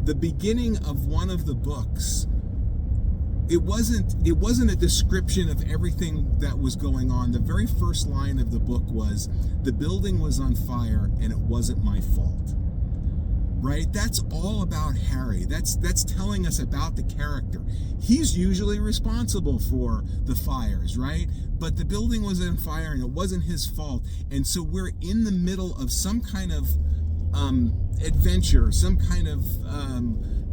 the beginning of one of the books, it wasn't a description of everything that was going on. The very first line of the book was, "The building was on fire and it wasn't my fault." Right? That's all about Harry. That's telling us about the character. He's usually responsible for the fires, right? But the building was on fire and it wasn't his fault. And so we're in the middle of some kind of adventure, some kind of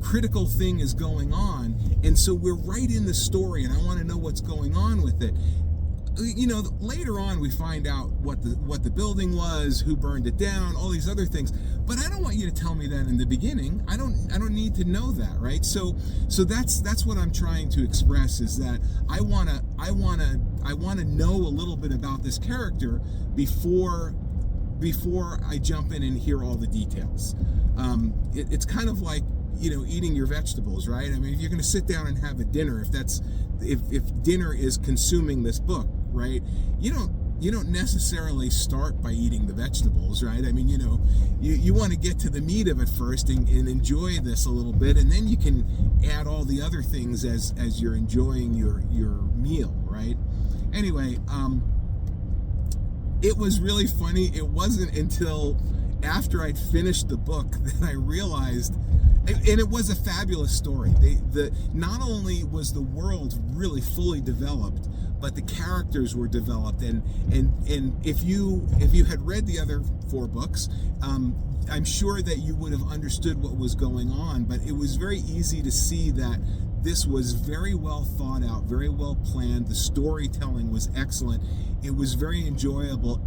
critical thing is going on, and so we're right in the story, and I want to know what's going on with it. Later on we find out what the building was, who burned it down, all these other things. But I don't want you to tell me that in the beginning. I don't need to know that, right? So that's what I'm trying to express, is that I wanna know a little bit about this character before I jump in and hear all the details. It's kind of like eating your vegetables, right? I mean, if you're going to sit down and have a dinner, if dinner is consuming this book, right? You don't necessarily start by eating the vegetables, right? I mean, you want to get to the meat of it first and enjoy this a little bit, and then you can add all the other things as you're enjoying your meal, right? Anyway, it was really funny. It wasn't until after I'd finished the book that I realized, and it was a fabulous story. Not only was the world really fully developed, but the characters were developed. And if you had read the other 4 books, I'm sure that you would have understood what was going on. But it was very easy to see that this was very well thought out, very well planned. The storytelling was excellent. It was very enjoyable.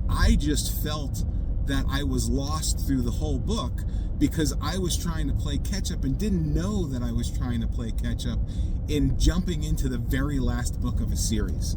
I just felt that I was lost through the whole book because I was trying to play catch up and didn't know that I was trying to play catch up in jumping into the very last book of a series.